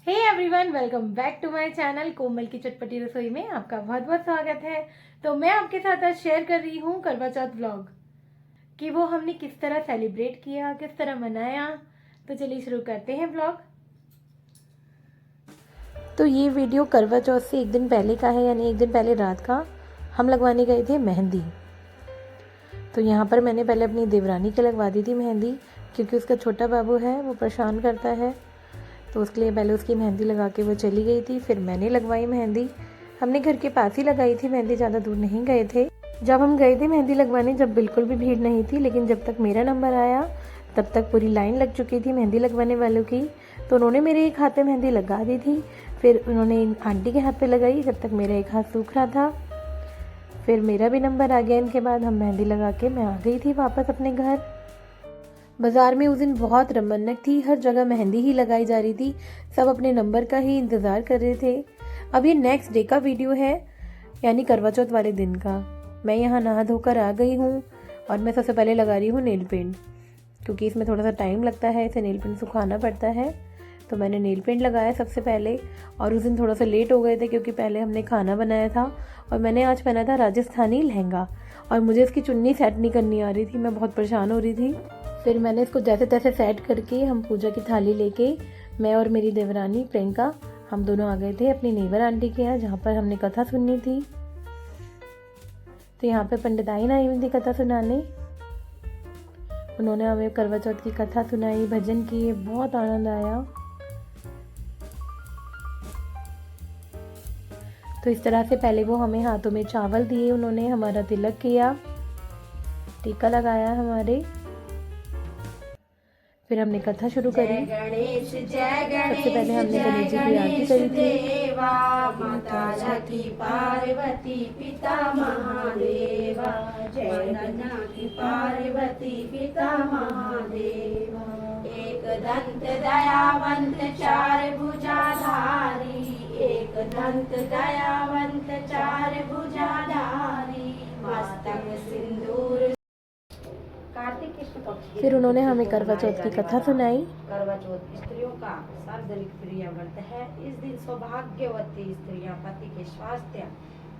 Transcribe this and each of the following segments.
Hey everyone, welcome back to my channel Komal की चटपटी रसोई में आपका बहुत बहुत स्वागत है। तो मैं आपके साथ आज शेयर कर रही हूँ करवा चौथ व्लॉग कि वो हमने किस तरह सेलिब्रेट किया, किस तरह मनाया। तो चलिए शुरू करते हैं व्लॉग। तो ये वीडियो करवा चौथ से एक दिन पहले का है, यानी एक दिन पहले रात का। हम लगवाने गए थे मेहंदी। तो यहाँ पर मैंने पहले अपनी देवरानी के लगवा दी थी मेहंदी, क्योंकि उसका छोटा बाबू है, वो परेशान करता है। तो उसके लिए पहले उसकी मेहंदी लगा के वो चली गई थी। फिर मैंने लगवाई मेहंदी। हमने घर के पास ही लगाई थी मेहंदी, ज़्यादा दूर नहीं गए थे। जब हम गए थे मेहंदी लगवाने, जब बिल्कुल भी भीड़ नहीं थी, लेकिन जब तक मेरा नंबर आया तब तक पूरी लाइन लग चुकी थी मेहंदी लगवाने वालों की। तो उन्होंने मेरे एक हाथ पे मेहंदी लगा दी थी, फिर उन्होंने आंटी के हाथ पे लगाई, जब तक मेरा एक हाथ सूख रहा था। फिर मेरा भी नंबर आ गया। इनके बाद हम मेहंदी लगा के मैं आ गई थी वापस अपने घर। बाज़ार में उस दिन बहुत रमन्नक थी, हर जगह मेहंदी ही लगाई जा रही थी। सब अपने नंबर का ही इंतज़ार कर रहे थे। अब ये नेक्स्ट डे का वीडियो है, यानी करवा चौथ वाले दिन का। मैं यहाँ नहा धोकर आ गई हूँ और मैं सबसे पहले लगा रही हूँ नेल पेंट, क्योंकि इसमें थोड़ा सा टाइम लगता है, इसे नेल पेंट सुखाना पड़ता है। तो मैंने नेल पेंट लगाया सबसे पहले। और उस दिन थोड़ा सा लेट हो गए थे, क्योंकि पहले हमने खाना बनाया था और मैंने आज पहना था राजस्थानी लहंगा, और मुझे इसकी चुन्नी सेट नहीं करनी आ रही थी। मैं बहुत परेशान हो रही थी। फिर मैंने इसको जैसे तैसे सेट करके हम पूजा की थाली लेके, मैं और मेरी देवरानी प्रियंका, हम दोनों आ गए थे अपनी नेबर आंटी के यहाँ, जहाँ पर हमने कथा सुननी थी। तो यहाँ पे पंडिताइन आई हुई थी कथा सुनाने। उन्होंने हमें करवा चौथ की कथा सुनाई, भजन किए, बहुत आनंद आया। तो इस तरह से पहले वो हमें हाथों में चावल दिए, उन्होंने हमारा तिलक किया, टीका लगाया हमारे। फिर हमने कथा शुरू करी। सबसे पहले हमने गणेश जी की आरती करी थी। माता सती पार्वती पिता महादेवा, जय की पार्वती पिता महादेवा। एक दंत दयावंत चार भुजाधारी, एक दंत दयावंत चार भुजाधारी, मस्तक सिंदूर। कार्तिक कृष्ण पक्ष फिर उन्होंने हमें करवा चौथ की कथा सुनाई। करवा चौथ स्त्रियों का सार्वजनिक प्रिय व्रत है। इस दिन सौभाग्यवती स्त्रियां पति के स्वास्थ्य,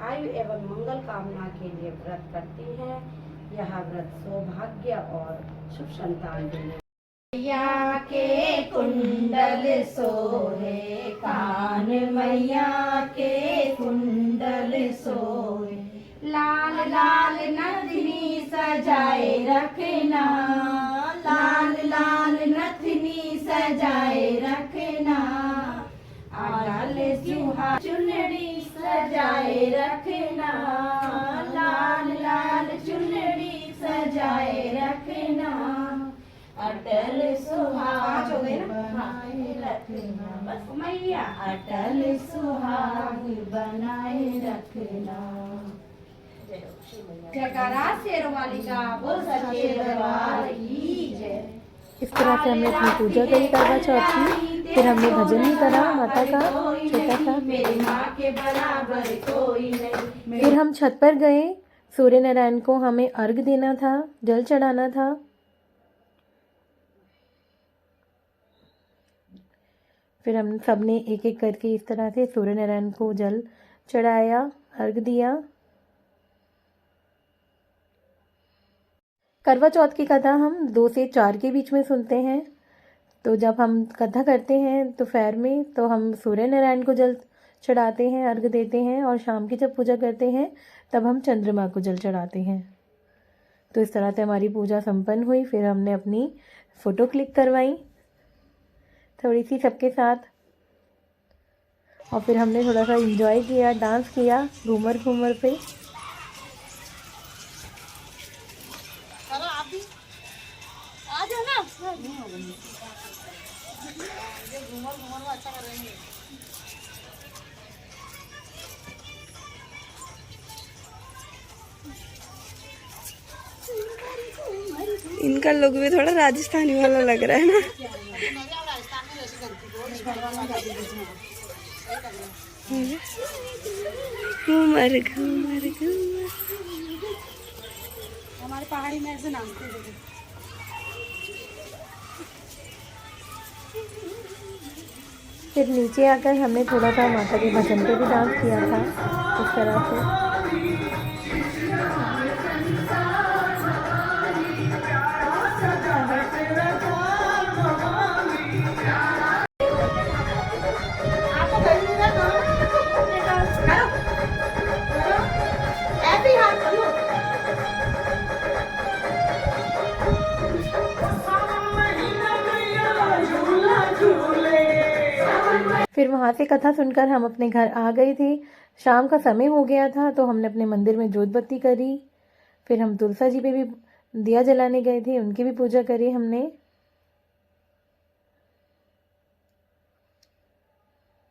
आयु एवं मंगल कामना के लिए व्रत करती हैं। यह व्रत सौभाग्य और शुभ संतान देने मैया के कुंडल सोहे, कान मैया के कुंडल सोहे, लाल लाल नथनी सजाए रखना, लाल लाल नथनी सजाए रखना, अटल सुहा चुनरी सजाए रखना, लाल लाल चुनरी सजाए रखना, अटल सुहाग बनाए रखना। बस मैया अटल सुहाग बनाए रखना। जयकारा शेर वाली का बोल सच्चे दरबार की जय। इस तरह से हमने अपनी पूजा करी करवा चौथ की। फिर हमने भजन भी करा माता का छोटा सा। मेरी माँ के बराबर कोई नहीं। फिर हम छत पर गए। सूर्य नारायण को हमें अर्घ देना था, जल चढ़ाना था। फिर हम सब ने एक एक करके इस तरह से सूर्य नारायण को जल चढ़ाया, अर्घ दिया। करवा चौथ की कथा हम 2 से 4 के बीच में सुनते हैं। तो जब हम कथा करते हैं दोपहर में, तो हम सूर्य नारायण को जल चढ़ाते हैं, अर्घ देते हैं, और शाम की जब पूजा करते हैं तब हम चंद्रमा को जल चढ़ाते हैं। तो इस तरह से हमारी पूजा संपन्न हुई। फिर हमने अपनी फ़ोटो क्लिक करवाई थोड़ी सी सबके साथ, और फिर हमने थोड़ा सा एंजॉय किया, डांस किया घूमर घूमर पे। आ जाओ ना, घूमर में अच्छा करेंगे। इनका लुक भी थोड़ा राजस्थानी वाला लग रहा है ना। घूमर घूमर घूमर, हमारे पहाड़ी में ऐसे नाचते हैं। फिर नीचे आकर हमने थोड़ा सा माता के भजन पे भी डांस किया था इस तरह से। ऐसे ही हाथ करो। फिर वहाँ से कथा सुनकर हम अपने घर आ गए थे। शाम का समय हो गया था तो हमने अपने मंदिर में जोत बत्ती करी। फिर हम तुलसा जी पे भी दिया जलाने गए थे, उनकी भी पूजा करी हमने।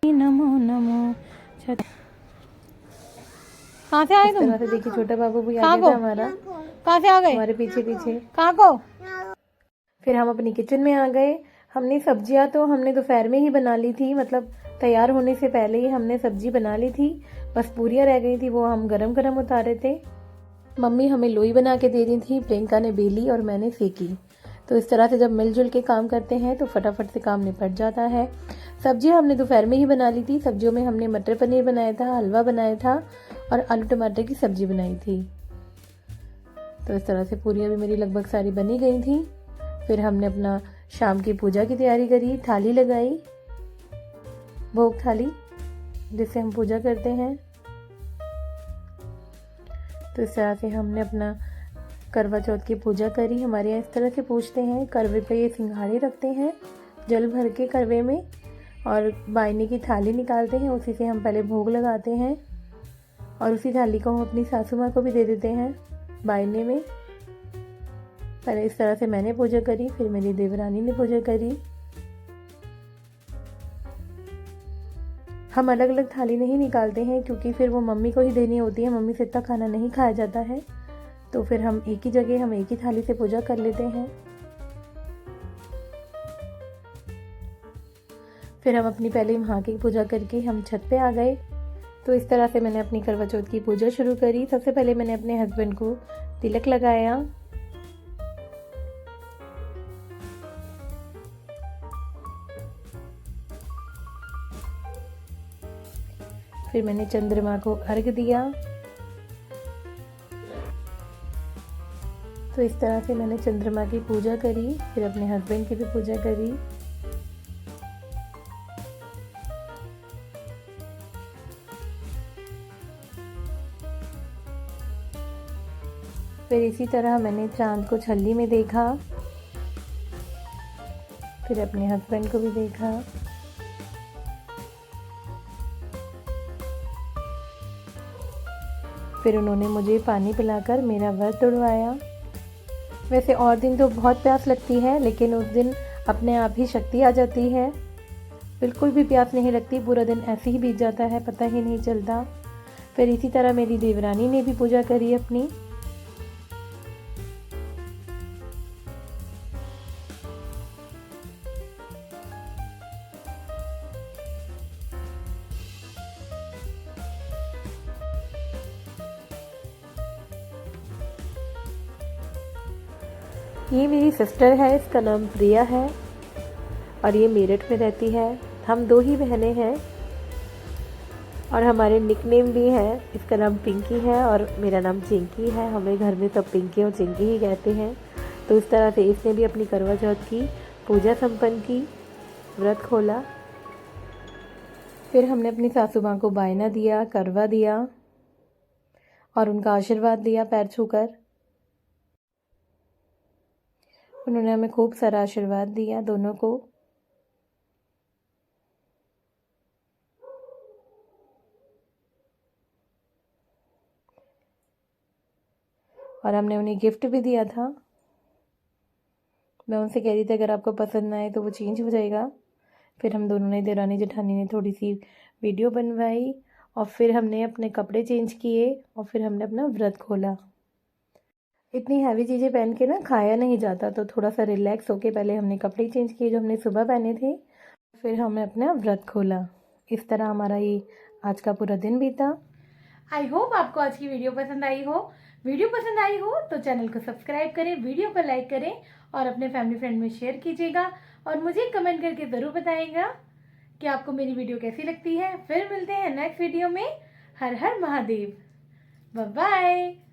नमो नमो। कहाँ से आए इस तुम? तरह से देखिए छोटा बाबू भी आ कहाँ गया को? था हमारा, कहाँ से आ गए? हमारे पीछे पीछे। कहाँ को? फिर हम अपनी किचन में आ गए। हमने सब्जियां तो हमने दोपहर में ही बना ली थी, मतलब तैयार होने से पहले ही हमने सब्जी बना ली थी। बस पूरियां रह गई थी, वो हम गरम गरम उतारे थे। मम्मी हमें लोई बना के दे दी थी, प्रियंका ने बेली और मैंने सेकी। तो इस तरह से जब मिलजुल के काम करते हैं तो फटाफट से काम निपट जाता है। सब्जी हमने दोपहर में ही बना ली थी। सब्जियों में हमने मटर पनीर बनाया था, हलवा बनाया था और आलू टमाटर की सब्जी बनाई थी। तो इस तरह से पूरियां भी मेरी लगभग सारी बनी गई थी। फिर हमने अपना शाम की पूजा की तैयारी करी, थाली लगाई, भोग थाली जिससे हम पूजा करते हैं। तो इस तरह से हमने अपना करवा चौथ की पूजा करी। हमारे यहाँ इस तरह से पूछते हैं, करवे पे ये सिंघाड़े रखते हैं जल भर के करवे में और बायने की थाली निकालते हैं, उसी से हम पहले भोग लगाते हैं और उसी थाली को हम अपनी सासू माँ को भी दे देते हैं बायने में। पहले इस तरह से मैंने पूजा करी, फिर मेरी देवरानी ने पूजा करी। हम अलग अलग थाली नहीं निकालते हैं क्योंकि फिर वो मम्मी को ही देनी होती है, मम्मी से इतना खाना नहीं खाया जाता है। तो फिर हम एक ही जगह हम एक ही थाली से पूजा कर लेते हैं। फिर हम अपनी पहले वहाँ की पूजा करके हम छत पे आ गए। तो इस तरह से मैंने अपनी करवा चौथ की पूजा शुरू करी। सबसे पहले मैंने अपने हस्बैंड को तिलक लगाया। फिर मैंने चंद्रमा को अर्घ दिया। तो इस तरह से मैंने चंद्रमा की पूजा करी, फिर अपने हस्बैंड की भी पूजा करी। फिर इसी तरह मैंने चांद को छल्ली में देखा, फिर अपने हस्बैंड को भी देखा। फिर उन्होंने मुझे पानी पिलाकर मेरा व्रत तोड़वाया। वैसे और दिन तो बहुत प्यास लगती है, लेकिन उस दिन अपने आप ही शक्ति आ जाती है, बिल्कुल भी प्यास नहीं लगती, पूरा दिन ऐसे ही बीत जाता है, पता ही नहीं चलता। फिर इसी तरह मेरी देवरानी ने भी पूजा करी अपनी। ये मेरी सिस्टर है, इसका नाम प्रिया है और ये मेरठ में रहती है। हम दो ही बहनें हैं और हमारे निकनेम भी हैं। इसका नाम पिंकी है और मेरा नाम चिंकी है। हमें घर में सब पिंकी और चिंकी ही कहते हैं। तो इस तरह से इसने भी अपनी करवा चौथ की पूजा संपन्न की, व्रत खोला। फिर हमने अपनी सासू माँ को बायना दिया, करवा दिया और उनका आशीर्वाद लिया पैर छूकर। उन्होंने हमें खूब सारा आशीर्वाद दिया दोनों को। और हमने उन्हें गिफ्ट भी दिया था। मैं उनसे कह रही थी अगर आपको पसंद ना आए तो वो चेंज हो जाएगा। फिर हम दोनों ने, देवरानी जेठानी ने, थोड़ी सी वीडियो बनवाई और फिर हमने अपने कपड़े चेंज किए और फिर हमने अपना व्रत खोला। इतनी हैवी चीज़ें पहन के ना खाया नहीं जाता, तो थोड़ा सा रिलैक्स होके पहले हमने कपड़े चेंज किए जो हमने सुबह पहने थे, फिर हमने अपना व्रत खोला। इस तरह हमारा ये आज का पूरा दिन बीता। आई होप आपको आज की वीडियो पसंद आई हो। वीडियो पसंद आई हो तो चैनल को सब्सक्राइब करें, वीडियो को लाइक करें और अपने फैमिली फ्रेंड में शेयर कीजिएगा और मुझे कमेंट करके ज़रूर बताइएगा कि आपको मेरी वीडियो कैसी लगती है। फिर मिलते हैं नेक्स्ट वीडियो में। हर हर महादेव। Bye bye.